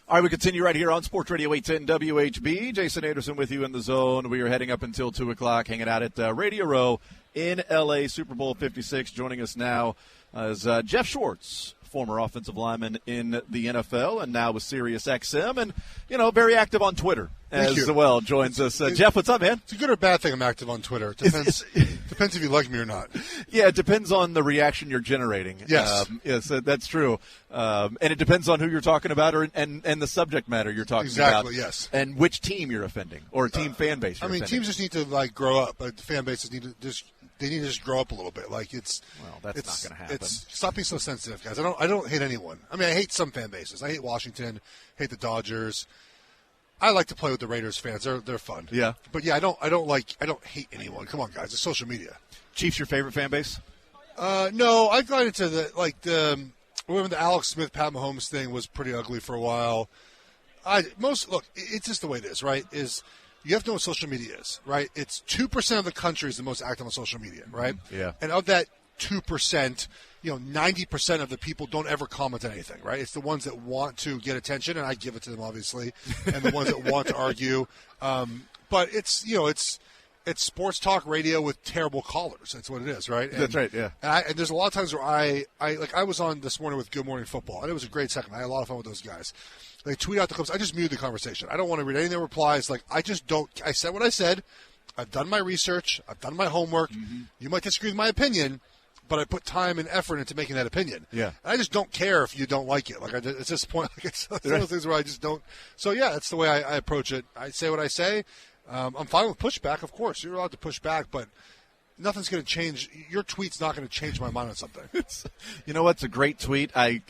All right, we continue right here on Sports Radio 810 WHB. Jason Anderson with you in the zone. We are heading up until 2 o'clock, hanging out at Radio Row in L.A., Super Bowl 56. Joining us now is Geoff Schwartz, former offensive lineman in the NFL and now with Sirius XM, and, very active on Twitter as well. Joins us. Geoff, what's up, man? It's a good or bad thing I'm active on Twitter. It depends, depends if you like me or not. Yeah, it depends on the reaction you're generating. Yes. Yes, that's true. And it depends on who you're talking about and the subject matter you're talking about. Exactly, yes. And which team you're offending or team fan base you're offending. Teams just need to, grow up. But the fan bases need to just grow up a little bit. Well, that's not going to happen. Stop being so sensitive, guys. I don't hate anyone. I hate some fan bases. I hate Washington, hate the Dodgers. I like to play with the Raiders fans. They're fun. Yeah. But yeah, I don't hate anyone. Come on, guys. It's social media. Chiefs your favorite fan base? No, I got into the Alex Smith, Pat Mahomes thing was pretty ugly for a while. It's just the way it is, right? You have to know what social media is, right? It's 2% of the country is the most active on social media, right? Yeah. And of that 2%, 90% of the people don't ever comment on anything, right? It's the ones that want to get attention, and I give it to them, obviously, and the ones that want to argue. But it's sports talk radio with terrible callers. That's what it is, right? That's right, yeah. And there's a lot of times where I was on this morning with Good Morning Football, and it was a great segment. I had a lot of fun with those guys. They tweet out the clips. I just mute the conversation. I don't want to read any of their replies. I just don't. I said what I said. I've done my research. I've done my homework. Mm-hmm. You might disagree with my opinion, but I put time and effort into making that opinion. Yeah. And I just don't care if you don't like it. It's this point. It's one of those things where I just don't. So, yeah, that's the way I approach it. I say what I say. I'm fine with pushback, of course. You're allowed to push back, but nothing's going to change. Your tweet's not going to change my mind on something. You know what's a great tweet? I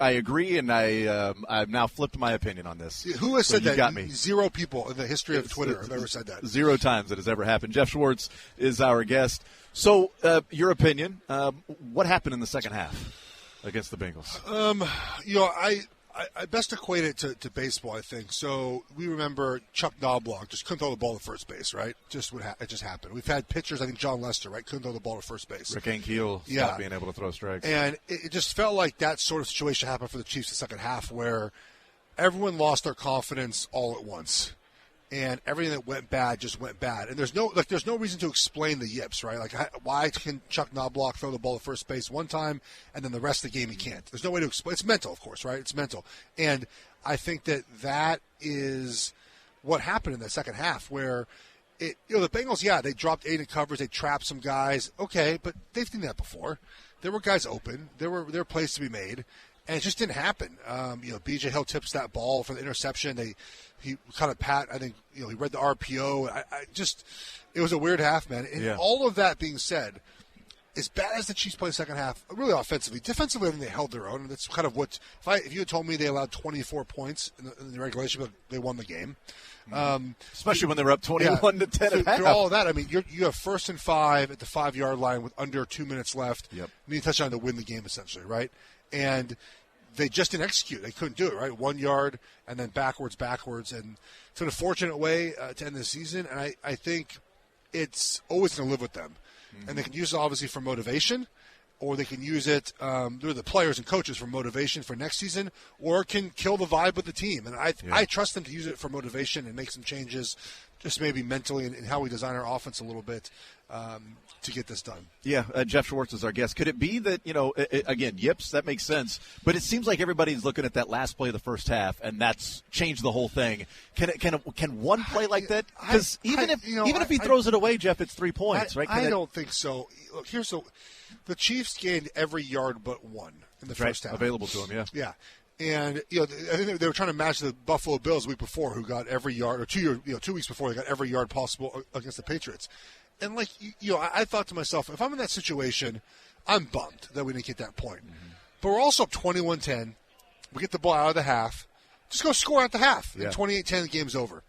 agree, and I've now flipped my opinion on this. Who has said that? Got me. 0 people in the history of Twitter have ever said that. 0 times it has ever happened. Geoff Schwartz is our guest. So, your opinion, what happened in the second half against the Bengals? I best equate it to baseball, I think. So we remember Chuck Knobloch just couldn't throw the ball to first base, right? It just happened. We've had pitchers, I think John Lester, right, couldn't throw the ball to first base. Rick Ankiel stopped being able to throw strikes. And it just felt like that sort of situation happened for the Chiefs the second half where everyone lost their confidence all at once. And everything that went bad just went bad. And there's no reason to explain the yips, right? Why can Chuck Knobloch throw the ball to first base one time and then the rest of the game he can't? There's no way to explain. It's mental, of course, right? It's mental. And I think that is what happened in the second half where the Bengals, they dropped 8 in coverage. They trapped some guys. Okay, but they've done that before. There were guys open. There were plays to be made. And it just didn't happen. B.J. Hill tips that ball for the interception. He kind of I think, he read the RPO. It was a weird half, man. And all of that being said, as bad as the Chiefs played the second half, really offensively, defensively, I think they held their own. And that's kind of what, if you had told me they allowed 24 points in the regulation, but they won the game. Especially when they were up 21 to 10 at half. Through all of that, you have 1st and 5 at the 5-yard line with under 2 minutes left. Yep. You need a touchdown to win the game, essentially, right? And they just didn't execute. They couldn't do it, right? 1 yard and then backwards. And it's an unfortunate way to end the season. And I think it's always going to live with them. Mm-hmm. And they can use it, obviously, for motivation, or they can use it, they're the players and coaches, for motivation for next season, or it can kill the vibe with the team. And I trust them to use it for motivation and make some changes, just maybe mentally in how we design our offense a little bit to get this done. Yeah, Geoff Schwartz is our guest. Could it be that, again, yips, that makes sense, but it seems like everybody's looking at that last play of the first half, and that's changed the whole thing. Can one play like that? Because even if he throws it away, Geoff, it's 3 points, right? I don't think so. Look, the Chiefs gained every yard but one in the first half. Available to them, Yeah. And, I think they were trying to match the Buffalo Bills the week before, who got every yard, or 2 weeks before, they got every yard possible against the Patriots. And, I thought to myself, if I'm in that situation, I'm bummed that we didn't get that point. Mm-hmm. But we're also up 21-10. We get the ball out of the half. Just go score at the half. Yeah. And 28-10, the game's over.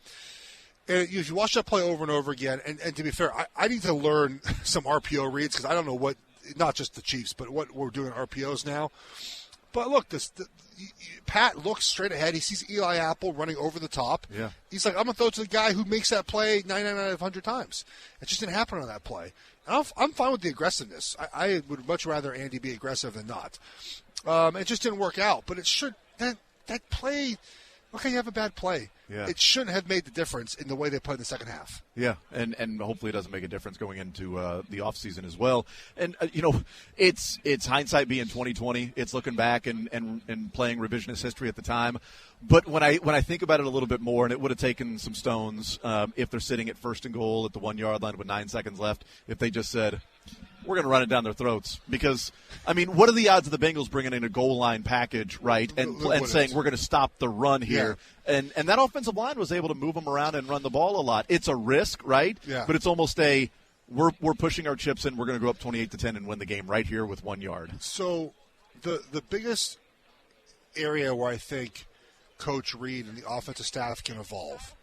And if you watch that play over and over again, and to be fair, I need to learn some RPO reads because I don't know what, not just the Chiefs, but what we're doing RPOs now. But look, Pat looks straight ahead. He sees Eli Apple running over the top. Yeah. He's like, I'm going to throw it to the guy who makes that play 99 out of 100 times. It just didn't happen on that play. And I'm fine with the aggressiveness. I would much rather Andy be aggressive than not. It just didn't work out. But it should. that play. Okay, you have a bad play. Yeah. It shouldn't have made the difference in the way they played in the second half. Yeah, and hopefully it doesn't make a difference going into the offseason as well. And, it's hindsight being 20/20. It's looking back and playing revisionist history at the time. But when I think about it a little bit more, and it would have taken some stones if they're sitting at 1st and goal at the 1-yard line with 9 seconds left, if they just said, we're going to run it down their throats. Because, what are the odds of the Bengals bringing in a goal line package, right, and saying we're going to stop the run here? Yeah. And that offensive line was able to move them around and run the ball a lot. It's a risk, right? Yeah. But it's almost we're pushing our chips in. We're going to go up 28-10 and win the game right here with 1 yard. So the biggest area where I think Coach Reid and the offensive staff can evolve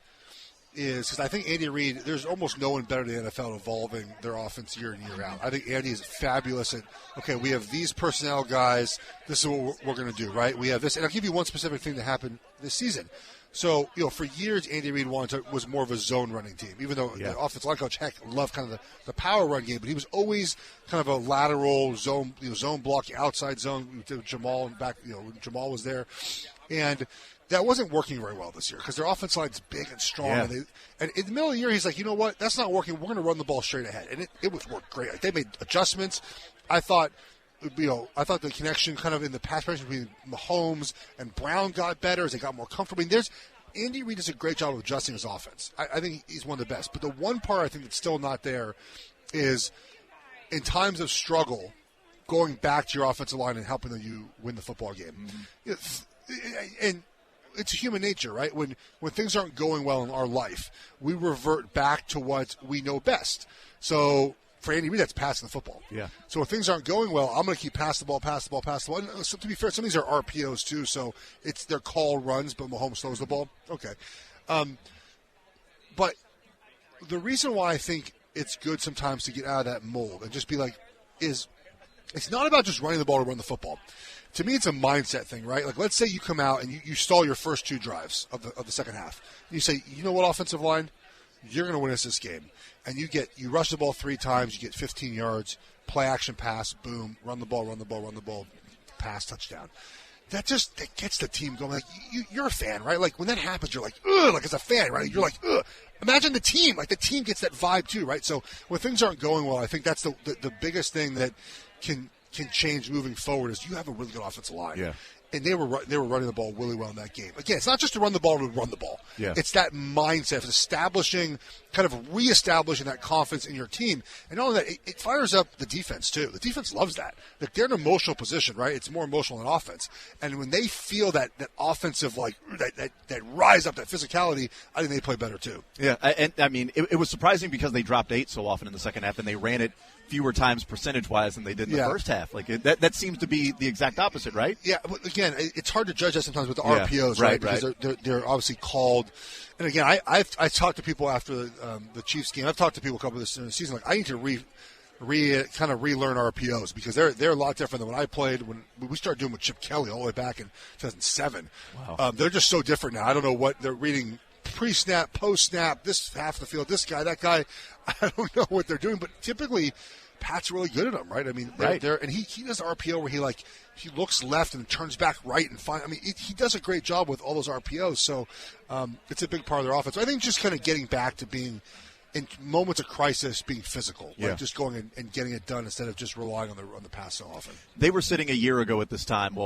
is because I think Andy Reid, there's almost no one better in the NFL evolving their offense year in, year out. I think Andy is fabulous at, okay, we have these personnel guys. This is what we're going to do, right? We have this. And I'll give you one specific thing that happened this season. So, for years, Andy Reid was more of a zone running team, even though the offensive line coach, loved kind of the power run game, but he was always kind of a lateral zone, zone blocking, outside zone to Jamal and back, when Jamal was there. And that wasn't working very well this year because their offensive line's big and strong. Yeah. And in the middle of the year, he's like, you know what? That's not working. We're going to run the ball straight ahead. And it was worked great. Like, they made adjustments. I thought the connection kind of in the pass pressure between Mahomes and Brown got better as they got more comfortable. Andy Reid does a great job of adjusting his offense. I think he's one of the best. But the one part I think that's still not there is in times of struggle, going back to your offensive line and helping you win the football game. Mm-hmm. And it's human nature, right? When things aren't going well in our life, we revert back to what we know best. So for Andy Reid, that's passing the football. Yeah. So when things aren't going well, I'm going to keep passing the ball. And so to be fair, some of these are RPOs too, so they're call runs, but Mahomes throws the ball. Okay. But the reason why I think it's good sometimes to get out of that mold and just be like, it's not about just running the ball to run the football. To me, it's a mindset thing, right? Like, let's say you come out and you stall your first 2 drives of the second half. And you say, you know what, offensive line? You're going to win us this game. And you rush the ball 3 times, you get 15 yards, play action pass, boom, run the ball, pass, touchdown. That gets the team going. Like, you're a fan, right? Like, when that happens, you're like, ugh, like as a fan, right? You're like, ugh. Imagine the team. Like, the team gets that vibe too, right? So when things aren't going well, I think that's the biggest thing that can change moving forward is you have a really good offensive line. Yeah. And they were running the ball really well in that game. Again, it's not just to run the ball to run the ball. Yeah. It's that mindset of reestablishing that confidence in your team. And not only that, it fires up the defense too. The defense loves that. Like, they're in an emotional position, right? It's more emotional than offense. And when they feel that offensive, that rise up, that physicality, I think they play better too. Yeah, and it was surprising because they dropped 8 so often in the second half, and they ran it fewer times percentage-wise than they did in the first half. Like, that seems to be the exact opposite, right? Yeah, but again, it's hard to judge that sometimes with the RPOs, right? Because they're obviously called. And again, I talked to people after the Chiefs game. I've talked to people a couple of this in the season. Like, I need to kind of relearn RPOs because they're a lot different than when I played. When we started doing with Chip Kelly all the way back in 2007. Wow. They're just so different now. I don't know what they're reading. Pre-snap, post-snap, this half the field, this guy, that guy. I don't know what they're doing, but typically Pat's really good at them, right? I mean, they're and he does RPO where he looks left and turns back right and he does a great job with all those RPOs. So it's a big part of their offense. So I think just kind of getting back to being in moments of crisis, being physical, like just going and getting it done instead of just relying on the pass so often. They were sitting a year ago at this time,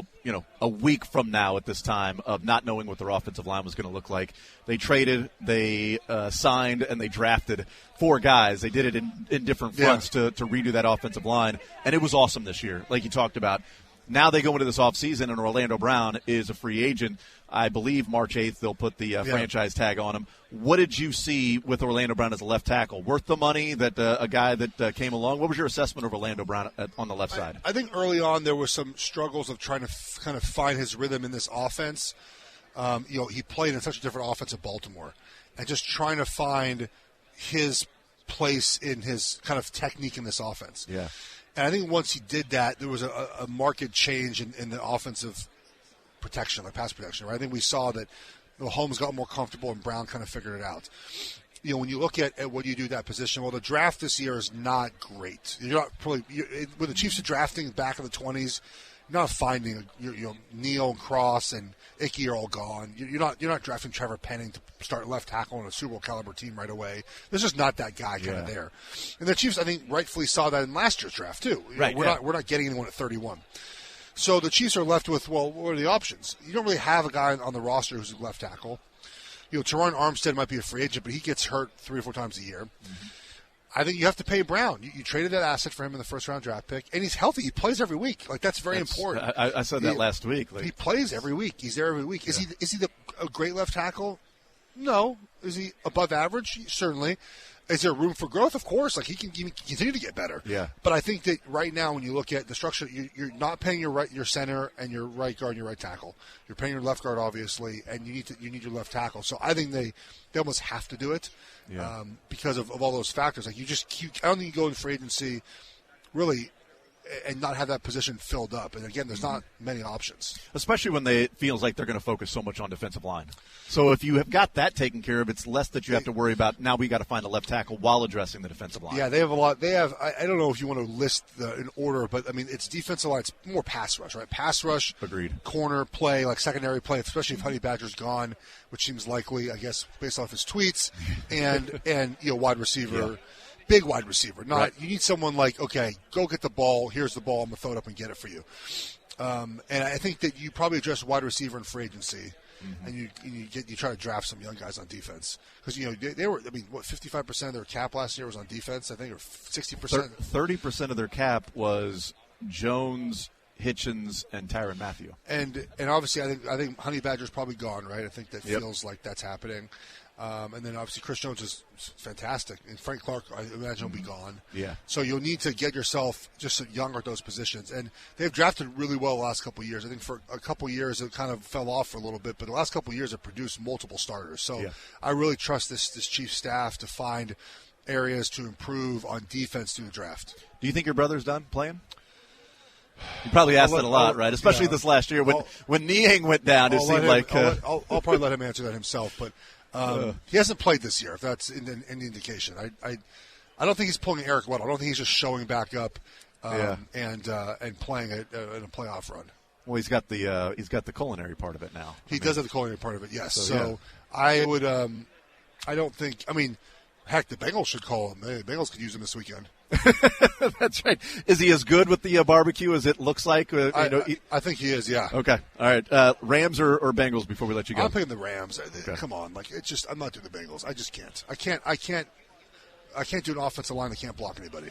a week from now at this time, of not knowing what their offensive line was going to look like. They traded, they signed, and they drafted 4 guys. They did it in different fronts to redo that offensive line, and it was awesome this year, like you talked about. Now they go into this offseason, and Orlando Brown is a free agent. I believe March 8th they'll put the franchise tag on him. What did you see with Orlando Brown as a left tackle? Worth the money that a guy that came along? What was your assessment of Orlando Brown on the left side? I think early on there were some struggles of trying to kind of find his rhythm in this offense. He played in such a different offense at Baltimore, and just trying to find his place in his kind of technique in this offense. Yeah. And I think once he did that, there was a marked change in the offensive protection, like pass protection. Right? I think we saw that Holmes got more comfortable and Brown kind of figured it out. When you look at what you do at that position, well, the draft this year is not great. You're not probably when the Chiefs are drafting back in the 20s. not finding Neal, Cross, and Icky are all gone. You're not drafting Trevor Penning to start left tackle on a Super Bowl caliber team right away. There's just not that guy kind of there. And the Chiefs, I think, rightfully saw that in last year's draft too. We're not getting anyone at 31. So the Chiefs are left with, well, what are the options? You don't really have a guy on the roster who's a left tackle. Teron Armstead might be a free agent, but he gets hurt 3 or 4 times a year. Mm-hmm. I think you have to pay Brown. You traded that asset for him in the first-round draft pick, and he's healthy. He plays every week. That's very important. I said that last week. He plays every week. He's there every week. Yeah. Is he a great left tackle? No. Is he above average? Certainly. Is there room for growth? Of course. He can continue to get better. Yeah. But I think that right now, when you look at the structure, you're not paying your center and your right guard and your right tackle. You're paying your left guard, obviously, and you need your left tackle. So I think they almost have to do it because of all those factors. I don't think you go in free agency really and not have that position filled up. And again, there's not many options, especially when it feels like they're going to focus so much on defensive line. So if you have got that taken care of, it's less that you have to worry about. Now we got to find a left tackle while addressing the defensive line. Yeah, they have a lot. They have. I don't know if you want to list in order, but I mean, it's defensive line. It's more pass rush, right? Pass rush, agreed. Corner play, secondary play, especially if Honey Badger's gone, which seems likely, I guess, based off his tweets, and wide receiver. Yeah. Big wide receiver. You need someone okay, go get the ball. Here's the ball. I'm going to throw it up and get it for you. And I think that you probably address wide receiver in free agency, and you try to draft some young guys on defense because they were. I mean, 55% of their cap last year was on defense. I think, or 60%. 30% of their cap was Jones, Hitchens, and Tyrann Mathieu. And obviously, I think Honey Badger's probably gone. Right. I think that feels like that's happening. And then obviously Chris Jones is fantastic, and Frank Clark, I imagine, will be gone. Yeah. So you'll need to get yourself just younger at those positions, and they've drafted really well the last couple of years. I think for a couple of years it kind of fell off for a little bit, but the last couple of years it produced multiple starters. So I really trust this Chiefs staff to find areas to improve on defense through the draft. Do you think your brother's done playing? You probably asked that a lot, right? Especially this last year when Niang went down. It seemed like I'll probably let him answer that himself, but. He hasn't played this year, if that's any indication. I don't think he's pulling Eric Weddle. I don't think he's just showing back up and playing in a playoff run. Well, he's got the culinary part of it now. He does have the culinary part of it, yes. So I would I don't think – I mean, heck, the Bengals should call him. The Bengals could use him this weekend. That's right. Is he as good with the barbecue as it looks like? I think he is, yeah. Okay. All right. Rams or Bengals before we let you go? I'm picking the Rams. Okay. Come on. It's just – I'm not doing the Bengals. I just can't. I can't do an offensive line that can't block anybody.